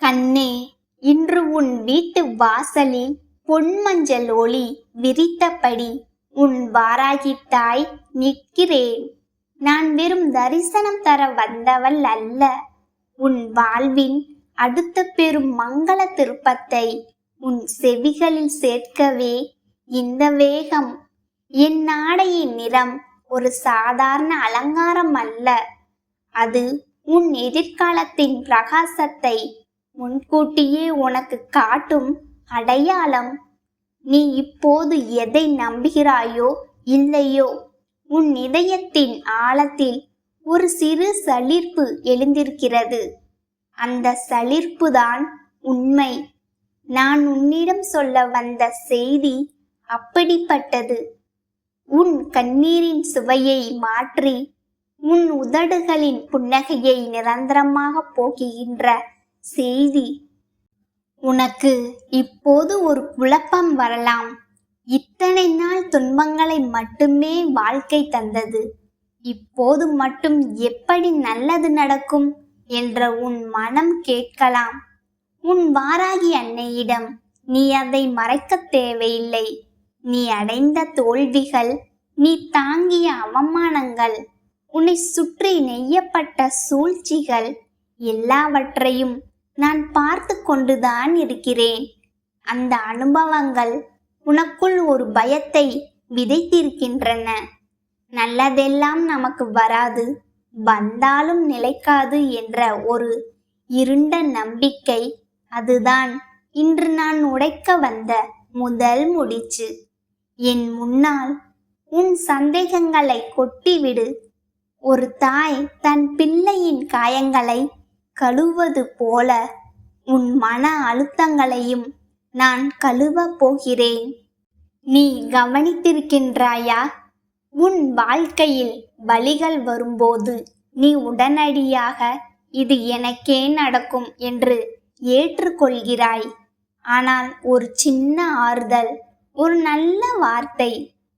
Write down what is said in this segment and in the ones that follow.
கண்ணே, இன்று உன் வீட்டு வாசலில் பொன்மஞ்சள் ஒளி விரித்தபடி உன் வாராகி தாய் நிற்கிறேன். நான் வெறும் தரிசனம் தர வந்தவள் அல்ல. உன் வாழ்வின் அடுத்த பெரும் மங்கள திருப்பத்தை உன் செவிகளில் சேர்க்கவே இந்த வேகம். என் நாடையின் நிறம் ஒரு சாதாரண அலங்காரம் அல்ல. அது உன் எதிர்காலத்தின் பிரகாசத்தை முன்கூட்டியே உனக்கு காட்டும் அடையாளம். நீ இப்போது எதை நம்புகிறாயோ இல்லையோ, உன் இதயத்தின் ஆழத்தில் ஒரு சிறு சலிர்ப்பு எழுந்திருக்கிறது. அந்த சலிர்ப்புதான் உண்மை. நான் உன்னிடம் சொல்ல வந்த செய்தி அப்படிப்பட்டது. உன் கண்ணீரின் சுவையை மாற்றி உன் உதடுகளின் புன்னகையை நிரந்தரமாக போக்குகின்ற செய்தி. உனக்கு இப்போது ஒரு குழப்பம் வரலாம். இத்தனை நாள் துன்பங்களை மட்டுமே வாழ்க்கை தந்தது, இப்போது மட்டும் எப்படி நல்லது நடக்கும் என்ற உன் மனம் கேட்கலாம். உன் வாராகி அன்னையிடம் நீ அதை மறைக்க தேவையில்லை. நீ அடைந்த தோல்விகள், நீ தாங்கிய அவமானங்கள், உன்னை சுற்றி நெய்யப்பட்ட சூழ்ச்சிகள் எல்லாவற்றையும் நான் பார்த்து கொண்டுதான் இருக்கிறேன். அந்த அனுபவங்கள் உனக்குள் ஒரு பயத்தை விதைத்திருக்கின்றன. நல்லதெல்லாம் நமக்கு வராது, வந்தாலும் நிலைக்காது என்ற ஒரு இருண்ட நம்பிக்கை. அதுதான் இன்று நான் உடைக்க வந்த முதல் முடிச்சு. என் முன்னால் உன் சந்தேகங்களை கொட்டிவிடு. ஒரு தாய் தன் பிள்ளையின் காயங்களை கழுவது போல உன் மன அழுத்தங்களையும் நான் கழுவ போகிறேன். நீ கவனித்திருக்கின்றாயா? உன் வாழ்க்கையில் வலிகள் வரும்போது நீ உடனடியாக இது எனக்கே நடக்கும் என்று ஏற்றுக்கொள்கிறாய். ஆனால் ஒரு சின்ன ஆறுதல், ஒரு நல்ல வார்த்தை,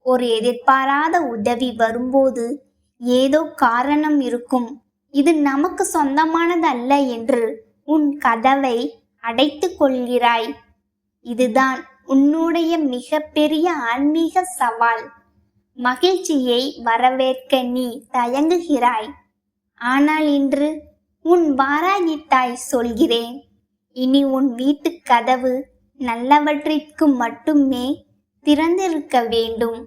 ஒரு எதிர்பாராத உதவி வரும்போது ஏதோ காரணம் இருக்கும், இது நமக்கு சொந்தமானதல்ல என்று உன் கதவை அடைத்து கொள்கிறாய். இதுதான் உன்னுடைய மிகப்பெரிய ஆன்மீக சவால். மகிழ்ச்சியை வரவேற்க நீ தயங்குகிறாய். ஆனால் இன்று உன் வாராகி தாய் சொல்கிறேன், இனி உன் வீட்டு கதவு நல்லவற்றிற்கு மட்டுமே திறந்திருக்க வேண்டும்.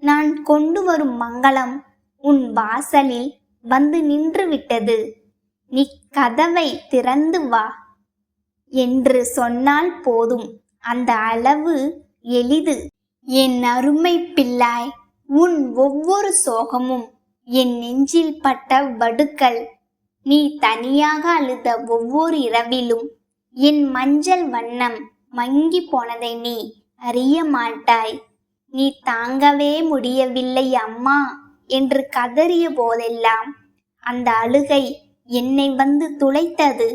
நான் கொண்டு வரும் மங்களம் உன் வாசலில் வந்து நின்று விட்டது. நீ கதவை திறந்து வா என்று சொன்னால் போதும். அந்த அளவு எளிது. என் அருமை பிள்ளாய், உன் ஒவ்வொரு சோகமும் என் நெஞ்சில் பட்ட வடுக்கள். நீ தனியாக அழுத ஒவ்வொரு இரவிலும் என் மஞ்சள் வண்ணம் மங்கி போனதை நீ அறிய மாட்டாய். நீ தாங்கவே முடியவில்லை அம்மா என்று கதறிய போதெல்லாம் அந்த அழுகை என்னை வந்து துளைத்தது.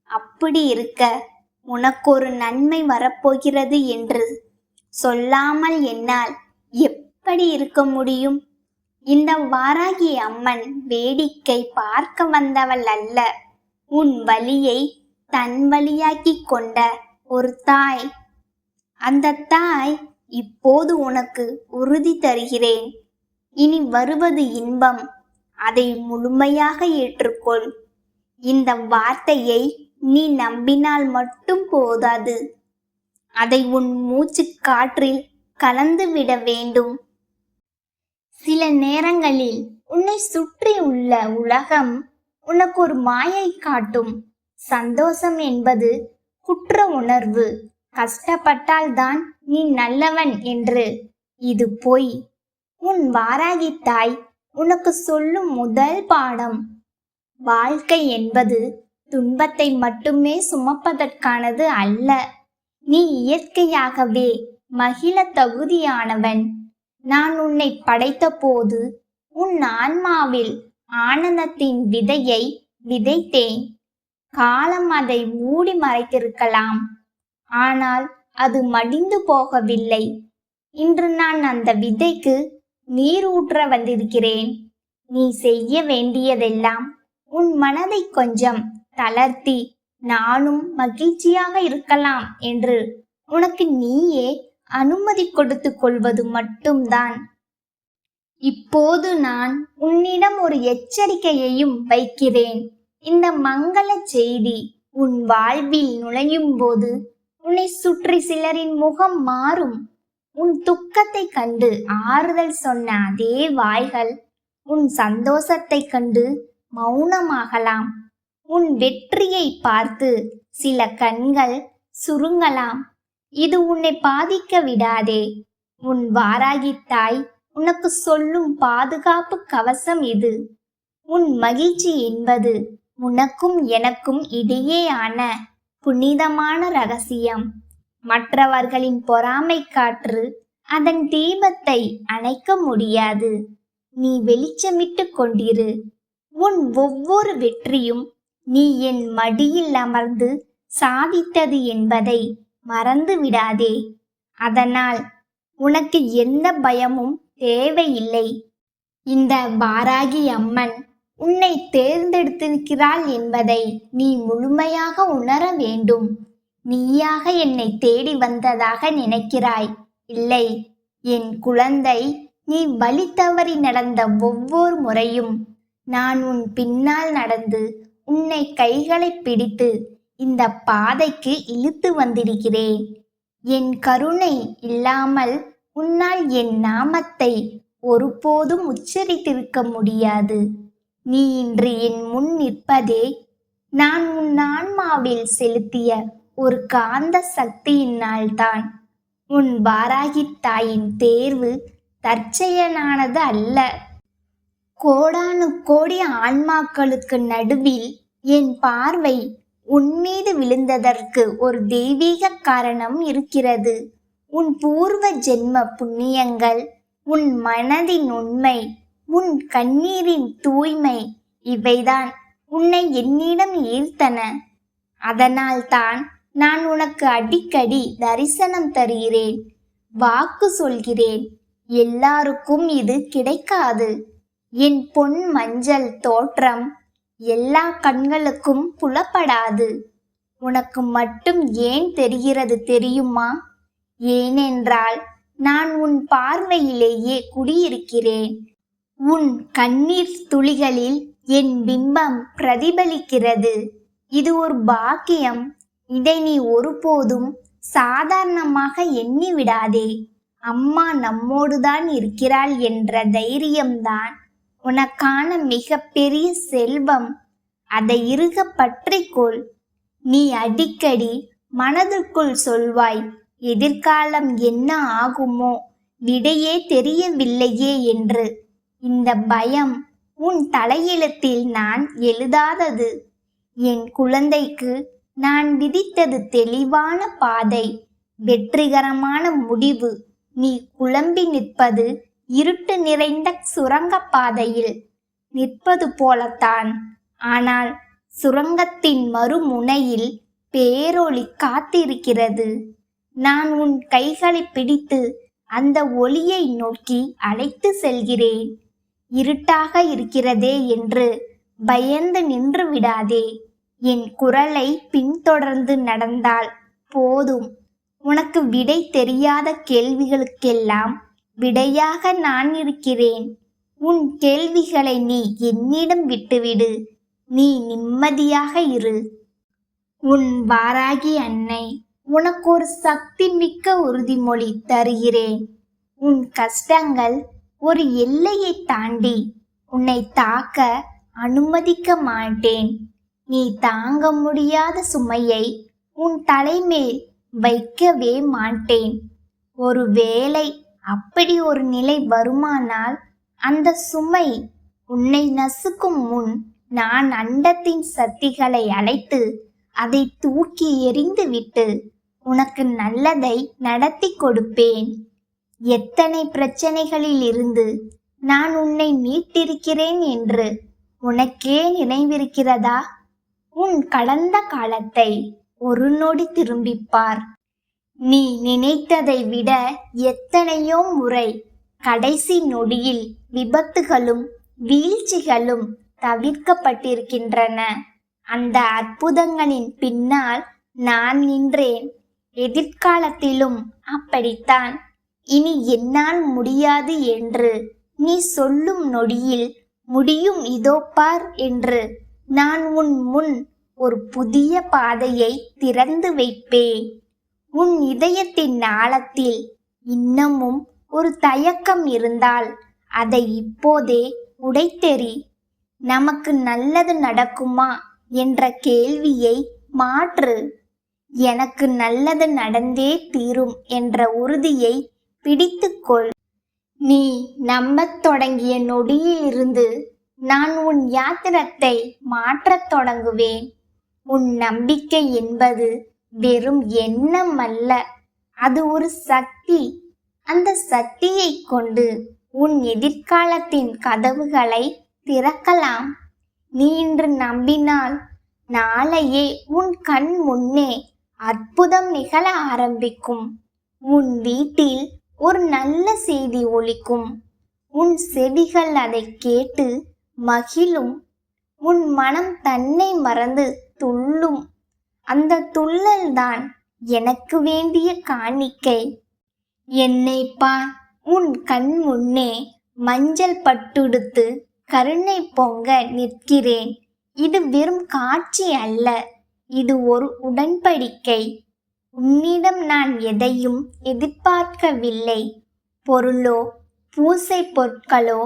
அப்படி இருக்க உனக்கொரு நன்மை வரப்போகிறது என்று சொல்லாமல் என்னால் எப்படி இருக்க முடியும்? இந்த வாராகி அம்மன் வேடிக்கை பார்க்க வந்தவள் அல்ல. உன் வலியை தன் வழியாக்கி கொண்ட ஒரு தாய். அந்த தாய் இப்போது உனக்கு உறுதி தருகிறேன். இனி வருவது இன்பம். அதை முழுமையாக ஏற்றுக்கொள். இந்த வார்த்தையை நீ நம்பினால் மட்டும் போதாது, அதை உன் மூச்சு காற்றில் கலந்து விட வேண்டும். சில நேரங்களில் உன்னை சுற்றி உள்ள உலகம் உனக்கு ஒரு மாயை காட்டும். சந்தோஷம் என்பது குற்ற உணர்வு. கஷ்டப்பட்டால் தான் நீ நல்லவன் என்று. இது பொய். உன் வாராகி தாய் உனக்கு சொல்லும் முதல் பாடம், வாழ்க்கை என்பது துன்பத்தை மட்டுமே சுமப்பதற்கானது அல்ல. நீ இயற்கையாகவே மகிழ தகுதியானவன். நான் உன்னை படைத்த போது உன் ஆன்மாவில் ஆனந்தத்தின் விதையை விதைத்தேன். காலம் அதை மூடி மறைத்திருக்கலாம், ஆனால் அது மடிந்து போகவில்லை. இன்று நான் அந்த விதைக்கு நீர் ஊற்ற வந்திருக்கிறேன். நீ செய்ய வேண்டியதெல்லாம் உன் மனதை கொஞ்சம் தளர்த்தி நானும் மகிழ்ச்சியாக இருக்கலாம் என்று உனக்கு நீயே அனுமதி கொடுத்து கொள்வது மட்டும்தான். இப்போது நான் உன்னிடம் ஒரு எச்சரிக்கையையும் வைக்கிறேன். இந்த மங்கள செய்தி உன் வாழ்வில் நுழையும் போது உன்னை சுற்றி சிலரின் முகம் மாறும். உன் துக்கத்தை கண்டு ஆறுதல் சொன்ன அதே வாய்கள் உன் சந்தோஷத்தை கண்டு மௌனமாகலாம். உன் வெற்றியை பார்த்து சில கண்கள் சுருங்கலாம். இது உன்னை பாதிக்க விடாதே. உன் வாராகி தாய் உனக்கு சொல்லும் பாதுகாப்பு கவசம் இது. உன் மகிழ்ச்சி என்பது உனக்கும் எனக்கும் இடையேயான புனிதமான ரகசியம். மற்றவர்களின் பொறாமை காற்று அதன் தீபத்தை அணைக்க முடியாது. நீ வெளிச்சமிட்டு கொண்டிரு. உன் ஒவ்வொரு வெற்றியும் நீ என் மடியில் அமர்ந்து சாதித்தது என்பதை மறந்து விடாதே. அதனால் உனக்கு எந்த பயமும் தேவையில்லை. இந்த வாராகி அம்மன் உன்னை தேர்ந்தெடுத்திருக்கிறாள் என்பதை நீ முழுமையாக உணர வேண்டும். நீயாக என்னை தேடி வந்ததாக நினைக்கிறாய். இல்லை என் குழந்தை, நீ வழி தவறி நடந்த ஒவ்வொரு முறையும் நான் உன் பின்னால் நடந்து உன்னை கைகளை பிடித்து இந்த பாதைக்கு இழுத்து வந்திருக்கிறேன். என் கருணை இல்லாமல் உன்னால் என் நாமத்தை ஒருபோதும் உச்சரித்திருக்க முடியாது. நீ இன்று என் முன் நிற்பதே நான் உன் ஆன்மாவில் செலுத்திய ஒரு காந்த சக்தியினால்தான். உன் வாராகி தாயின் தேர்வு தற்செயலானது அல்ல. கோடானு கோடி ஆன்மாக்களுக்கு நடுவில் என் பார்வை உன்மீது விழுந்ததற்கு ஒரு தெய்வீக காரணம் இருக்கிறது. உன் பூர்வ ஜென்ம புண்ணியங்கள், உன் மனதின் உண்மை, உன் கண்ணீரின் தூய்மை, இவைதான் உன்னை என்னிடம் ஈர்த்தன. அதனால்தான் நான் உனக்கு அடிக்கடி தரிசனம் தருகிறேன். வாக்கு சொல்கிறேன், எல்லாருக்கும் இது கிடைக்காது. என் பொன் மஞ்சள் தோற்றம் எல்லா கண்களுக்கும் புலப்படாது. உனக்கு மட்டும் ஏன் தெரிகிறது தெரியுமா? ஏனென்றால் நான் உன் பார்வையிலேயே குடியிருக்கிறேன். உன் கண்ணீர் துளிகளில் என் பிம்பம் பிரதிபலிக்கிறது. இது ஒரு பாக்கியம். இதை நீ ஒருபோதும் சாதாரணமாக எண்ணி விடாதே. அம்மா நம்மோடுதான் இருக்கிறாள் என்ற தைரியம்தான் உனக்கான மிக பெரிய செல்வம். அதை இறுக பற்றிக்கொள். நீ அடிக்கடி மனதுக்குள் சொல்வாய், எதிர்காலம் என்ன ஆகுமோ, விடையே தெரியவில்லையே என்று. இந்த பயம் உன் தலையெழுத்தில் நான் எழுதாதது. என் குழந்தைக்கு நான் விதித்தது தெளிவான பாதை, வெற்றிகரமான முடிவு. நீ குழம்பி நிற்பது இருட்டு நிறைந்த சுரங்க பாதையில் நிற்பது போலத்தான். ஆனால் சுரங்கத்தின் மறுமுனையில் பேரொளி காத்திருக்கிறது. நான் உன் கைகளை பிடித்து அந்த ஒளியை நோக்கி அழைத்து செல்கிறேன். இருட்டாக இருக்கிறதே என்று பயந்து நின்று விடாதே. என் குரலை பின்தொடர்ந்து நடந்தால் போதும். உனக்கு விடை தெரியாத கேள்விகளுக்கெல்லாம் விடையாக நான் இருக்கிறேன். உன் கேள்விகளை நீ என்னிடம் விட்டுவிடு. நீ நிம்மதியாக இரு. உன் வாராகி அன்னை உனக்கு ஒரு சக்தி மிக்க உறுதிமொழி தருகிறேன். உன் கஷ்டங்கள் ஒரு எல்லையை தாண்டி உன்னை தாக்க அனுமதிக்க மாட்டேன். நீ தாங்க முடியாத சுமையை உன் தலைமேல் வைக்கவே மாட்டேன். ஒருவேளை அப்படி ஒரு நிலை வருமானால் அந்த சுமை உன்னை நசுக்கும் முன் நான் அண்டத்தின் சக்திகளை அழைத்து அதை தூக்கி எறிந்து விட்டு உனக்கு நல்லதை நடத்தி கொடுப்பேன். எத்தனை பிரச்சனைகளில் இருந்து நான் உன்னை மீட்டிருக்கிறேன் என்று உனக்கே நினைவிருக்கிறதா? உன் கடந்த காலத்தை ஒரு நொடி திரும்பிப்பார். நீ நினைத்ததை விட எத்தனையோ முறை கடைசி நொடியில் விபத்துகளும் வீழ்ச்சிகளும் தவிர்க்கப்பட்டிருக்கின்றன. அந்த அற்புதங்களின் பின்னால் நான் நின்றேன். எதிர்காலத்திலும் அப்படித்தான். இனி என்னால் முடியாது என்று நீ சொல்லும் நொடியில் முடியும் இதோ பார் என்று நான் உன் முன் ஒரு புதிய பாதையை திறந்து வைப்பேன். உன் இதயத்தின் ஆழத்தில் இன்னமும் ஒரு தயக்கம் இருந்தால் அதை இப்போதே உடைத்தெறி. நமக்கு நல்லது நடக்குமா என்ற கேள்வியை மாற்று. எனக்கு நல்லது நடந்தே தீரும் என்ற உறுதியை பிடித்துக்கொள். நீ நம்பத் தொடங்கிய நொடியிலிருந்து நான் உன் யாத்திரத்தை மாற்றத் தொடங்குவேன். உன் நம்பிக்கை என்பது வெறும் எண்ணம் அல்ல, அது ஒரு சக்தி. அந்த சக்தியை கொண்டு உன் எதிர்காலத்தின் கதவுகளை திறக்கலாம். நீ இன்று நம்பினால் நாளையே உன் கண் முன்னே அற்புதம் நிகழ ஆரம்பிக்கும். உன் வீட்டில் ஒரு நல்ல செய்தி ஒலிக்கும். உன் செவிகள் அதை கேட்டு மகிழும். உன் மனம் தன்னை மறந்து துள்ளும். அந்த துள்ளல் தான் எனக்கு வேண்டிய காணிக்கை. என்னை பார், உன் கண் முன்னே மஞ்சள் பட்டுடுத்து கருணை பொங்க நிற்கிறேன். இது வெறும் காட்சி அல்ல, இது ஒரு உடன்படிக்கை. உன்னிடம் நான் எதையும் எதிர்பார்க்கவில்லை. பொருளோ பூசை பொருட்களோ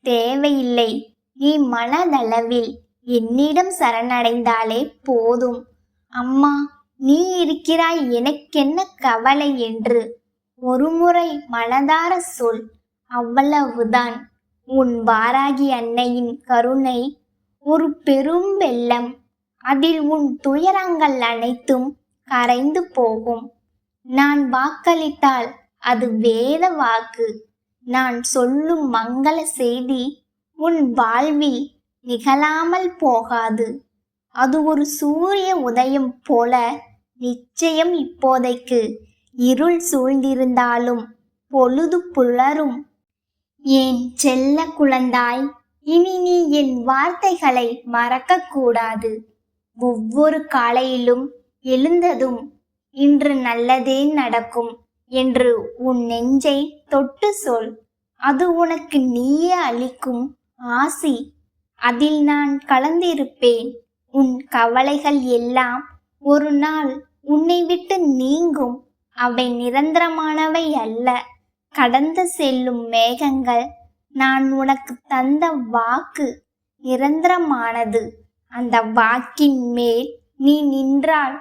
தேவையில்லை. நீ மனதளவில் என்னிடம் சரணடைந்தாலே போதும். அம்மா, நீ இருக்கிறாய், எனக்கென்ன கவலை என்று ஒருமுறை மனதார சொல். அவ்வளவுதான். உன் வாராகி அன்னையின் கருணை ஒரு பெரும் வெள்ளம். அதில் உன் துயரங்கள் அனைத்தும் கரைந்து போகும். நான் வாக்களித்தால் அது வேத வாக்கு. நான் சொல்லும் மங்கள செய்தி உன் வாழ்வில் நிகழாமல் போகாது. அது ஒரு சூரிய உதயம் போல நிச்சயம். இப்போதைக்கு இருள் சூழ்ந்திருந்தாலும் பொழுது புலரும். என் செல்ல குழந்தாய், இனி நீ என் வார்த்தைகளை மறக்கக்கூடாது. ஒவ்வொரு காலையிலும் எழுந்ததும் இன்று நல்லதே நடக்கும் என்று உன் நெஞ்சை தொட்டு சொல். அது உனக்கு நீயே அளிக்கும் ஆசி. அதில் நான் கலந்திருப்பேன். உன் கவலைகள் எல்லாம் ஒரு நாள் உன்னை விட்டு நீங்கும். அவை நிரந்தரமானவை அல்ல, கடந்து செல்லும் மேகங்கள். நான் உனக்கு தந்த வாக்கு நிரந்தரமானது. அந்த வாக்கின் மேல் நீ நின்றால்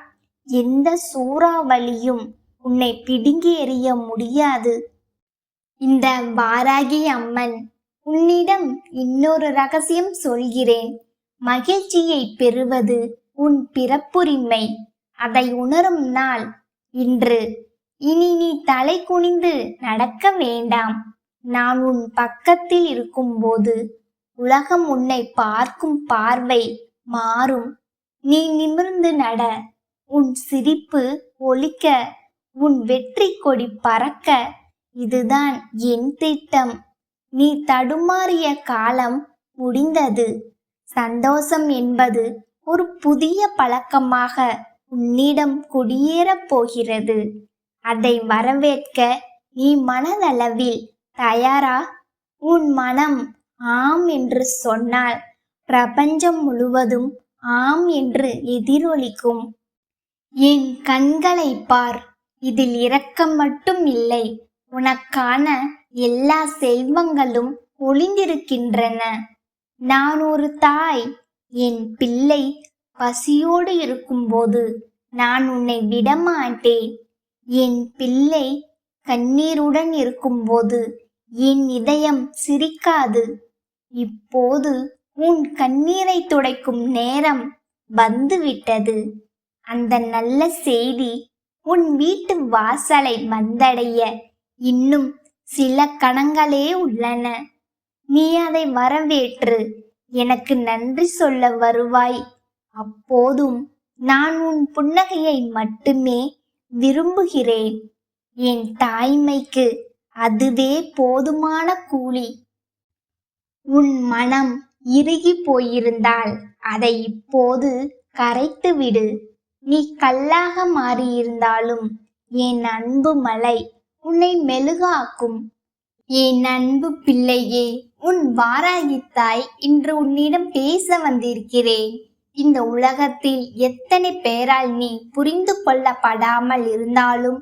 எந்த சூறாவளியும் உன்னை பிடுங்கி எறிய முடியாது. இந்த வாராகி அம்மன் உன்னிடம் இன்னொரு ரகசியம் சொல்கிறேன். மகிழ்ச்சியை பெறுவது உன் பிறப்புரிமை. அதை உணரும் நாள் இன்று. இனி நீ தலை குனிந்து நடக்க வேண்டாம். நான் உன் பக்கத்தில் இருக்கும்போது உலகம் உன்னை பார்க்கும் பார்வை மாறும். நீ நிமிர்ந்து நட. உன் சிரிப்பு ஒலிக்க, உன் வெற்றி கொடி பறக்க. இதுதான் என் திட்டம். நீ தடுமாறிய காலம் முடிந்தது. சந்தோஷம் என்பது ஒரு புதிய பழக்கமாக உன்னிடம் குடியேறப் போகிறது. அதை வரவேற்க நீ மனதளவில் தயாரா? உன் மனம் ஆம் என்று சொன்னால் பிரபஞ்சம் முழுவதும் ஆம் என்று எதிரொலிக்கும். என் கண்களை பார். இதில் இரக்கம் மட்டும் இல்லை, உனக்கான எல்லா செல்வங்களும் ஒளிந்திருக்கின்றன. நான் ஒரு தாய். என் பிள்ளை பசியோடு இருக்கும்போது நான் உன்னை விடமாட்டேன். என் பிள்ளை கண்ணீருடன் இருக்கும்போது என் இதயம் சிரிக்காது. இப்போது உன் கண்ணீரை துடைக்கும் நேரம் வந்துவிட்டது. அந்த நல்ல செய்தி உன் வீட்டு வாசலை வந்தடைய இன்னும் சில கணங்களே உள்ளன. நீ அதை வரவேற்று எனக்கு நன்றி சொல்ல வருவாய். அப்போதும் நான் உன் புன்னகையை மட்டுமே விரும்புகிறேன். என் தாய்மைக்கு அதுவே போதுமான கூலி. உன் மனம் இறுகி போயிருந்தால் அதை இப்போது கரைத்து விடு. நீ கல்லாக மாறியிருந்தாலும் என் அன்பு மலை உன்னை மெழுகாக்கும். என் அன்பு பிள்ளையே, உன் வாராகித்தாய் இன்று உன்னிடம் பேச வந்திருக்கிறேன். இந்த உலகத்தில் எத்தனை பேரால் நீ புரிந்து கொள்ளப்படாமல் இருந்தாலும்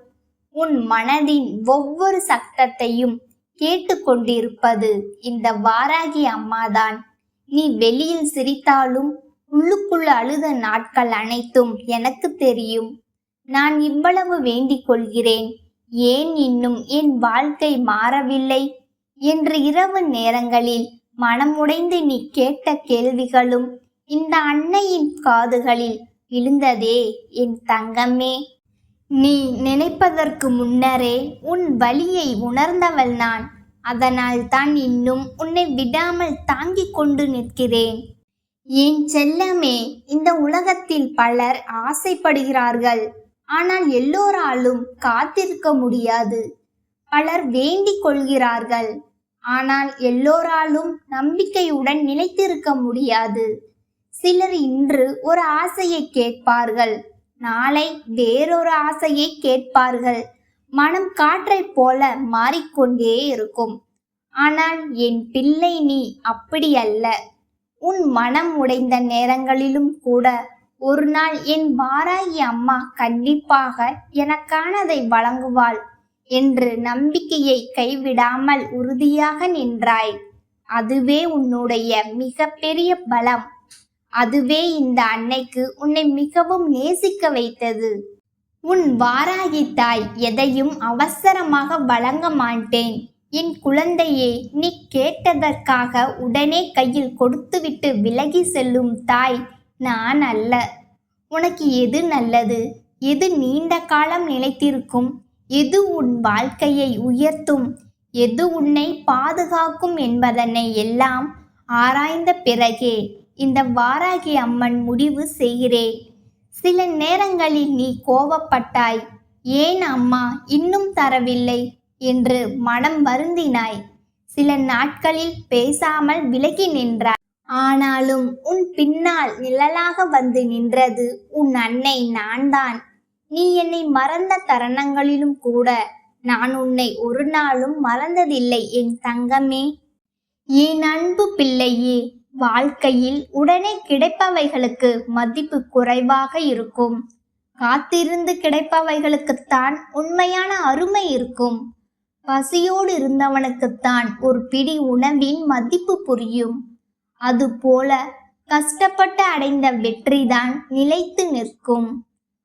உன் மனதின் ஒவ்வொரு சத்தத்தையும் கேட்டுக்கொண்டிருப்பது இந்த வாராகி அம்மாதான். நீ வெளியில் சிரித்தாலும் உள்ளுக்குள்ள அழுத நாட்கள் அனைத்தும் எனக்கு தெரியும். நான் இவ்வளவு வேண்டிக் கொள்கிறேன், ஏன் இன்னும் என் வாழ்க்கை மாறவில்லை என்று இரவு நேரங்களில் மனமுடைந்து நீ கேட்ட கேள்விகளும் இந்த அன்னையின் காதுகளில் விழுந்ததே என் தங்கமே. நீ நினைப்பதற்கு முன்னரே உன் வலியை உணர்ந்தவள் நான். அதனால் தான் இன்னும் உன்னை விடாமல் தாங்கிக் கொண்டு நிற்கிறேன். என் செல்லமே, இந்த உலகத்தில் பலர் ஆசைப்படுகிறார்கள், ஆனால் எல்லோராலும் காத்திருக்க முடியாது. பலர் வேண்டிக் கொள்கிறார்கள், ஆனால் எல்லோராலும் நம்பிக்கையுடன் நிலைத்திருக்க முடியாது. சிலர் இன்று ஒரு ஆசையை கேட்பார்கள், நாளை வேறொரு ஆசையை கேட்பார்கள். மனம் காற்றைப் போல மாறிக்கொண்டே இருக்கும். ஆனால் என் பிள்ளை, நீ அப்படி அல்ல. உன் மனம் உடைந்த நேரங்களிலும் கூட ஒரு நாள் என் வாராகி அம்மா கண்டிப்பாக எனக்கானதை வழங்குவாள் என்று நம்பிக்கையை கைவிடாமல் உறுதியாக நின்றாய். அதுவே உன்னுடைய மிகப்பெரிய பலம். அதுவே இந்த அன்னைக்கு உன்னை மிகவும் நேசிக்க வைத்தது. உன் வாராகி தாய் எதையும் அவசரமாக வழங்க மாட்டேன். என் குழந்தையே, நீ கேட்டதற்காக உடனே கையில் கொடுத்துவிட்டு விலகி செல்லும் தாய் நான் அல்ல. உனக்கு எது நல்லது, எது நீண்ட காலம் நிலைத்திருக்கும், எது உன் வாழ்க்கையை உயர்த்தும், எது உன்னை பாதுகாக்கும் என்பதனை எல்லாம் ஆராய்ந்த பிறகே இந்த வாராகி அம்மன் முடிவு செய்கிறேன். சில நேரங்களில் நீ கோபப்பட்டாய், ஏன் அம்மா இன்னும் தரவில்லை என்று மனம் வருந்தினாய். சில நாட்களில் பேசாமல் விலகி நின்றாய். ஆனாலும் உன் பின்னால் நிழலாக வந்து நின்றது உன் அன்னை நான்தான். நீ என்னை மறந்த தருணங்களிலும் கூட நான் உன்னை ஒரு நாளும் மறந்ததில்லை என் தங்கமே. என் அன்பு பிள்ளையே, வாழ்க்கையில் உடனே கிடைப்பவைகளுக்கு மதிப்பு குறைவாக இருக்கும். காத்திருந்து கிடைப்பவைகளுக்குத்தான் உண்மையான அருமை இருக்கும். பசியோடு இருந்தவனுக்குத்தான் ஒரு பிடி உணவின் மதிப்பு புரியும். அதுபோல கஷ்டப்பட்டு அடைந்த வெற்றிதான் நிலைத்து நிற்கும்.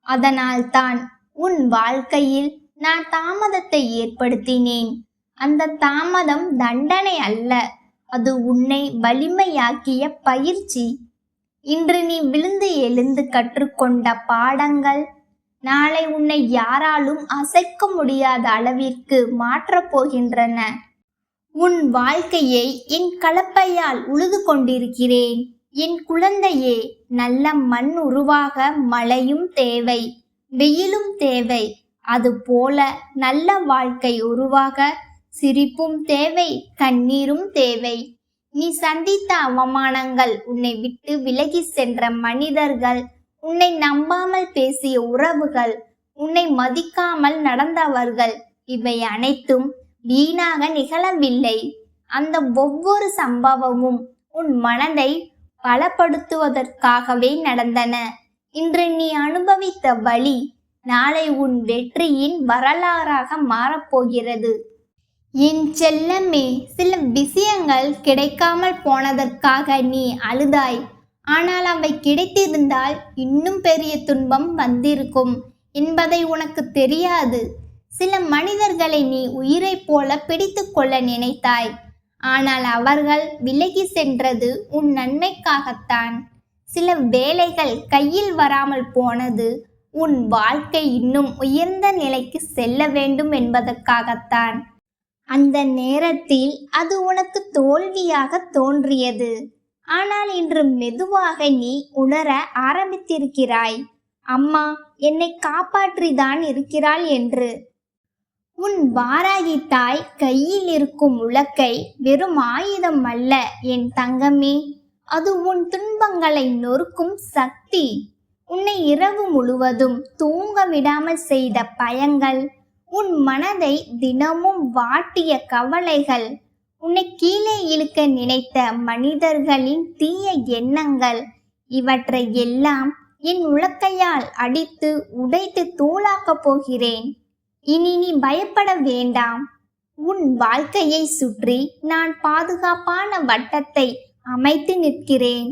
அதனால்தான் உன் வாழ்க்கையில் நான் தாமதத்தை ஏற்படுத்தினேன். அந்த தாமதம் தண்டனை அல்ல, அது உன்னை வலிமையாக்கிய பயிற்சி. இன்று நீ விழுந்து எழுந்து கற்றுக்கொண்ட பாடங்கள் நாளை உன்னை யாராலும் அசைக்க முடியாத அளவிற்கு மாற்றப் போகின்றன. உன் வாழ்க்கையை என் கலப்பையால் உழுது கொண்டிருக்கிறேன். என் குழந்தையே, நல்ல மண் உருவாக மழையும் தேவை, வெயிலும் தேவை. அதுபோல நல்ல வாழ்க்கை உருவாக சிரிப்பும் தேவை, கண்ணீரும் தேவை. நீ சந்தித்த அவமானங்கள், உன்னை விட்டு விலகி சென்ற மனிதர்கள், உன்னை நம்பாமல் பேசிய உறவுகள், உன்னை மதிக்காமல் நடந்தவர்கள், இவை அனைத்தும் வீணாக நிகழவில்லை. அந்த ஒவ்வொரு சம்பவமும் உன் மனதை பலப்படுத்துவதற்காகவே நடந்தன. இன்று நீ அனுபவித்த வலி நாளை உன் வெற்றியின் வரலாறாக மாறப்போகிறது. என் செல்லமே, சில விஷயங்கள் கிடைக்காமல் போனதற்காக நீ அழுதாய். ஆனால் அவை கிடைத்திருந்தால் இன்னும் பெரிய துன்பம் வந்திருக்கும் என்பதை உனக்கு தெரியாது. சில மனிதர்களை நீ உயிரை போல பிடித்து கொள்ள நினைத்தாய். ஆனால் அவர்கள் விலகி சென்றது உன் நன்மைக்காகத்தான். சில வேலைகள் கையில் வராமல் போனது உன் வாழ்க்கை இன்னும் உயர்ந்த நிலைக்கு செல்ல வேண்டும் என்பதற்காகத்தான். அந்த நேரத்தில் அது உனக்கு தோல்வியாக தோன்றியது. ஆனால் இன்று மெதுவாக நீ உணர ஆரம்பித்திருக்கிறாய், அம்மா என்னை காப்பாற்றிதான் இருக்கிறாள் என்று. உன் வாராகி தாய் கையில் இருக்கும் உலக்கை வெறும் ஆயுதம் அல்ல என் தங்கமே, அது உன் துன்பங்களை நொறுக்கும் சக்தி. உன்னை இரவு முழுவதும் தூங்க விடாமல் செய்த பயங்கள், உன் மனதை தினமும் வாட்டிய கவலைகள், உன்னை கீழே இழுக்க நினைத்த மனிதர்களின் தீய எண்ணங்கள், இவற்றை எல்லாம் என் உலக்கையால் அடித்து உடைத்து தூளாக்கப் போகிறேன். இனி நீ பயப்பட வேண்டாம். உன் வாழ்க்கையை சுற்றி நான் பாதுகாப்பான வட்டத்தை அமைத்து நிற்கிறேன்.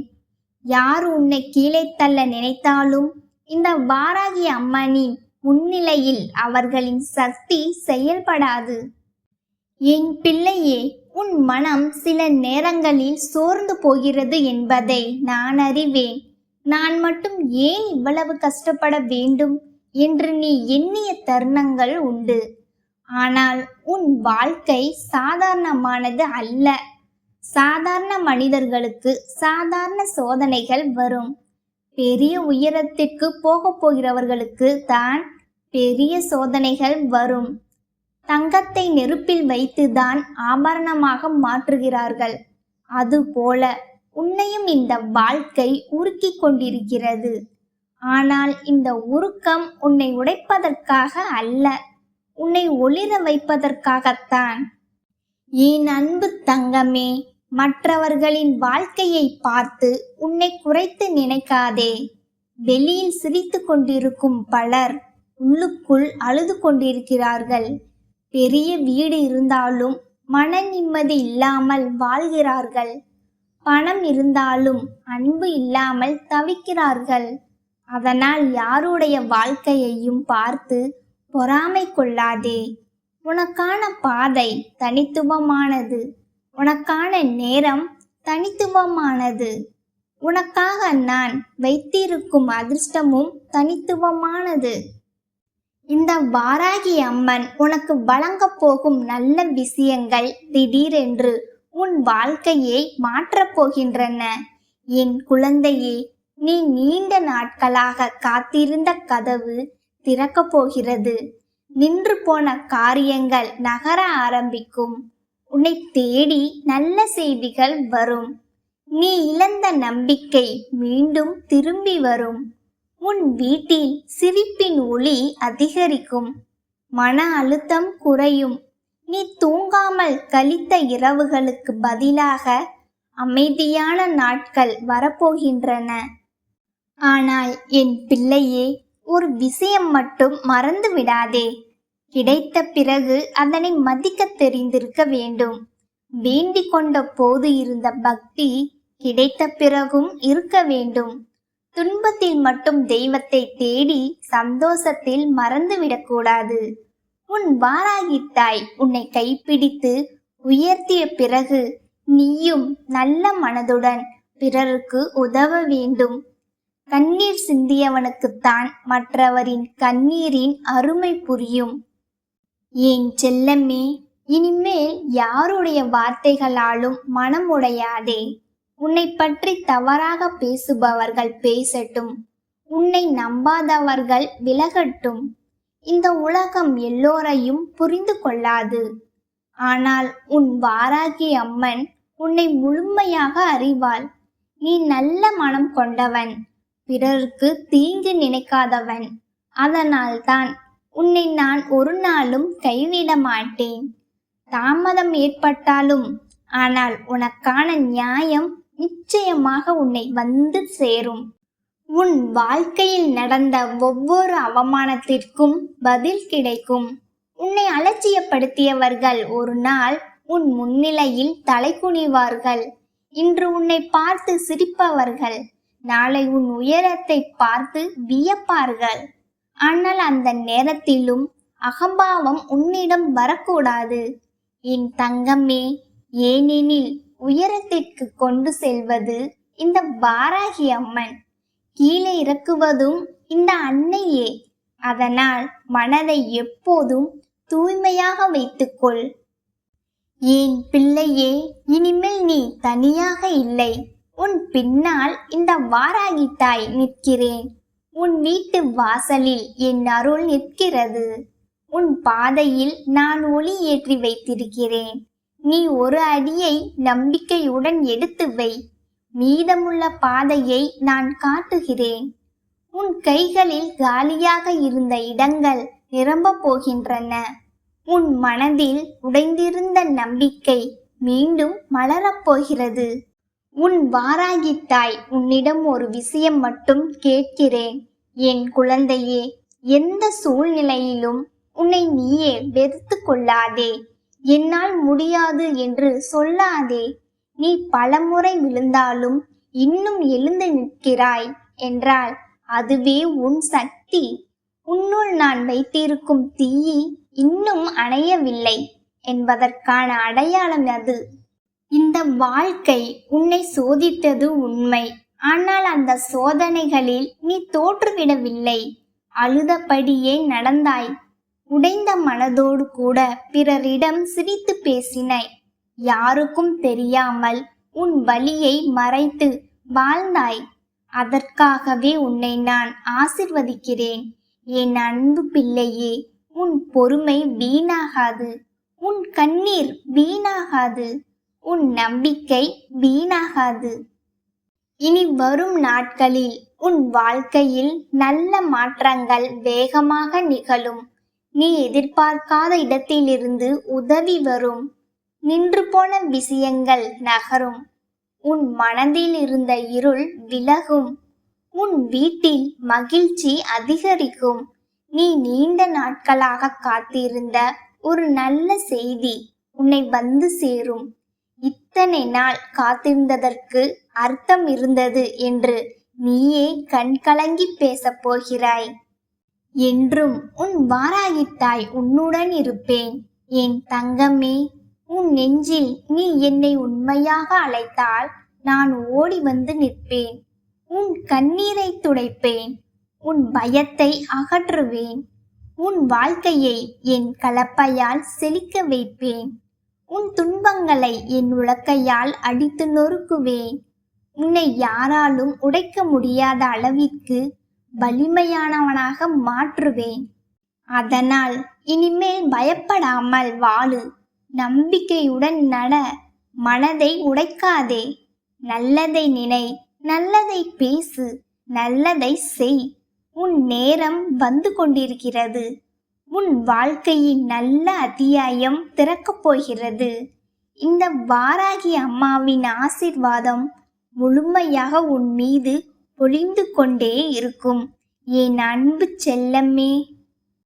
யார் உன்னை கீழே தள்ள நினைத்தாலும் இந்த வாராகி அம்மனின் முன்னிலையில் அவர்களின் சக்தி செயல்படாது. என் பிள்ளையே, உன் மனம் சில நேரங்களில் சோர்ந்து போகிறது என்பதை நான் அறிவேன். நான் மட்டும் ஏன் இவ்வளவு கஷ்டப்பட வேண்டும் என்று நீ எண்ணிய தருணங்கள் உண்டு. ஆனால் உன் வாழ்க்கை சாதாரணமானது அல்ல. சாதாரண மனிதர்களுக்கு சாதாரண சோதனைகள் வரும். பெரிய உயரத்திற்கு போகப் போகிறவர்களுக்கு தான் பெரிய சோதனைகள் வரும். தங்கத்தை நெருப்பில் வைத்துதான் ஆபரணமாக மாற்றுகிறார்கள். அதுபோல உன்னையும் இந்த வாழ்க்கை உருக்கி கொண்டிருக்கிறது. ஆனால் இந்த உருக்கம் உன்னை உடைப்பதற்காக அல்ல, உன்னை ஒளிர வைப்பதற்காகத்தான். என் அன்பு தங்கமே, மற்றவர்களின் வாழ்க்கையை பார்த்து உன்னை குறைத்து நினைக்காதே. வெளியில் சிரித்து கொண்டிருக்கும் பலர் உள்ளுக்குள் அழுது கொண்டிருக்கிறார்கள். பெரிய வீடு இருந்தாலும் மன நிம்மதி இல்லாமல் வாழ்கிறார்கள். பணம் இருந்தாலும் அன்பு இல்லாமல் தவிக்கிறார்கள். அதனால் யாருடைய வாழ்க்கையையும் பார்த்து பொறாமை கொள்ளாதே. உனக்கான பாதை தனித்துவமானது. உனக்கான நேரம் தனித்துவமானது. உனக்காக நான் வைத்திருக்கும் அதிர்ஷ்டமும் தனித்துவமானது. இந்த வாராகி அம்மன் உனக்கு வழங்கப் போகும் நல்ல விஷயங்கள் திடீரென்று உன் வாழ்க்கையை மாற்றப் போகின்றன. என் குழந்தையே, நீ நீண்ட நாட்களாக காத்திருந்த கதவு திறக்கப் போகிறது. நின்று போன காரியங்கள் நகர ஆரம்பிக்கும். உன்னை தேடி நல்ல செய்திகள் வரும். நீ இழந்த நம்பிக்கை மீண்டும் திரும்பி வரும். உன் வீட்டில் சிரிப்பின் ஒளி அதிகரிக்கும். மன அழுத்தம் குறையும். நீ தூங்காமல் கழித்த இரவுகளுக்கு பதிலாக அமைதியான நாட்கள் வரப்போகின்றன. ஆனால் என் பிள்ளையே, ஒரு விஷயம் மட்டும் மறந்து விடாதே. கிடைத்த பிறகு அதனை மதிக்க தெரிந்திருக்க வேண்டும். வேண்டிக் கொண்ட போது இருந்த பக்தி கிடைத்த பிறகும் இருக்க வேண்டும். துன்பத்தில் மட்டும் தெய்வத்தை தேடி சந்தோஷத்தில் மறந்துவிடக்கூடாது. உன் வாராகி தாய் உன்னை கைப்பிடித்து உயர்த்திய பிறகு நீயும் நல்ல மனதுடன் பிறருக்கு உதவ வேண்டும். கண்ணீர் சிந்தியவனுக்குத்தான் மற்றவரின் கண்ணீரின் அருமை புரியும். என் செல்லமே, இனிமேல் யாருடைய வார்த்தைகளாலும் மனம் உடையாதே. உன்னை பற்றி தவறாக பேசுபவர்கள் பேசட்டும். உன்னை நம்பாதவர்கள் விலகட்டும். இந்த உலகம் எல்லோரையும் புரிந்து கொள்ளாது. ஆனால் உன் வாராகி அம்மன் உன்னை முழுமையாக அறிவாள். நீ நல்ல மனம் கொண்டவன், பிறருக்கு தீங்கு நினைக்காதவன். அதனால்தான் உன்னை நான் ஒரு நாளும் கைவிட மாட்டேன். தாமதம் ஏற்பட்டாலும் ஆனால் உனக்கான நியாயம் நிச்சயமாக உன்னை வந்து சேரும். உன் வாழ்க்கையில் நடந்த ஒவ்வொரு அவமானத்திற்கும் பதில் கிடைக்கும். உன்னை அலட்சியப்படுத்தியவர்கள் ஒரு நாள் உன் முன்னிலையில் தலை குனிவார்கள். இன்று உன்னை பார்த்து சிரிப்பவர்கள் நாளை உன் உயரத்தை பார்த்து வியப்பார்கள். ஆனால் அந்த நேரத்திலும் அகம்பாவம் உன்னிடம் வரக்கூடாது என் தங்கமே. ஏனெனில் உயரத்திற்கு கொண்டு செல்வது இந்த வாராகி அம்மன், கீழே இறக்குவதும் இந்த அன்னையே. அதனால் மனதை எப்போதும் தூய்மையாக வைத்துக்கொள். என் பிள்ளையே, இனிமேல் நீ தனியாக இல்லை. உன் பின்னால் இந்த வாராகி தாய் நிற்கிறேன். உன் வீட்டு வாசலில் என் அருள் நிற்கிறது. உன் பாதையில் நான் ஒளி ஏற்றி வைத்திருக்கிறேன். நீ ஒரு அடியை நம்பிக்கையுடன் எடுத்து வை. மீதமுள்ள பாதையை நான் காட்டுகிறேன். உன் கைகளில் காலியாக இருந்த இடங்கள் நிரம்பப் போகின்றன. உன் மனதில் உடைந்திருந்த நம்பிக்கை மீண்டும் மலரப் போகிறது. உன் வாராகி தாய் உன்னிடம் ஒரு விஷயம் மட்டும் கேட்கிறேன். என் குழந்தையே, எந்த சூழ்நிலையிலும் உன்னை நீயே வெறுத்து கொள்ளாதே. என்னால் முடியாது என்று சொல்லாதே. நீ பலமுறை விழுந்தாலும் இன்னும் எழுந்து நிற்கிறாய் என்றால் அதுவே உன் சக்தி. உன்னுள் நான் வைத்திருக்கும் தீயை இன்னும் அணையவில்லை என்பதற்கான அடையாளம் அது. இந்த வாழ்க்கை உன்னை சோதித்தது உண்மை. ஆனால் அந்த சோதனைகளில் நீ தோற்றுவிடவில்லை. அழுதபடியே நடந்தாய். உடைந்த மனதோடு கூட பிறரிடம் சிரித்து பேசினாய். யாருக்கும் தெரியாமல் உன் வலியை மறைத்து வாழ்ந்தாய். அதற்காகவே உன்னை நான் ஆசிர்வதிக்கிறேன். என் அன்பு பிள்ளையே, உன் பொறுமை வீணாகாது. உன் கண்ணீர் வீணாகாது. உன் நம்பிக்கை வீணாகாது. இனி வரும் நாட்களில் உன் வாழ்க்கையில் நல்ல மாற்றங்கள் வேகமாக நிகழும். நீ எதிர்பார்க்காத இடத்திலிருந்து உதவி வரும். நின்று போன விஷயங்கள் நகரும். உன் மனதில் இருந்த இருள் விலகும். உன் வீட்டில் மகிழ்ச்சி அதிகரிக்கும். நீ நீண்ட நாட்களாக காத்திருந்த ஒரு நல்ல செய்தி உன்னை வந்து சேரும். இத்தனை நாள் காத்திருந்ததற்கு அர்த்தம் இருந்தது என்று நீயே கண்கலங்கி பேசப் போகிறாய். என்றும் உன் வாராகி தாய் உன்னுடன் இருப்பேன். என் தங்கமே, உன் நெஞ்சில் நீ என்னை உண்மையாக அழைத்தால் நான் ஓடி வந்து நிற்பேன். உன் கண்ணீரை துடைப்பேன். உன் பயத்தை அகற்றுவேன். உன் வாழ்க்கையை என் கலப்பையால் செழிக்க வைப்பேன். உன் துன்பங்களை என் உலக்கையால் அடித்து நொறுக்குவேன். உன்னை யாராலும் உடைக்க முடியாத அளவிற்கு வலிமையானவனாக மாற்றுவேன். அதனால் இனிமேல் பயப்படாமல் வாழு. நம்பிக்கையுடன் நட. மனதை உடைக்காதே. நல்லதை நினை, நல்லதை பேசு, நல்லதை செய். உன் நேரம் வந்து கொண்டிருக்கிறது. உன் வாழ்க்கையின் நல்ல அத்தியாயம் திறக்கப் போகிறது. இந்த வாராகி அம்மாவின் ஆசீர்வாதம் முழுமையாக உன் மீது பொழிந்து கொண்டே இருக்கும். என் அன்பு செல்லமே.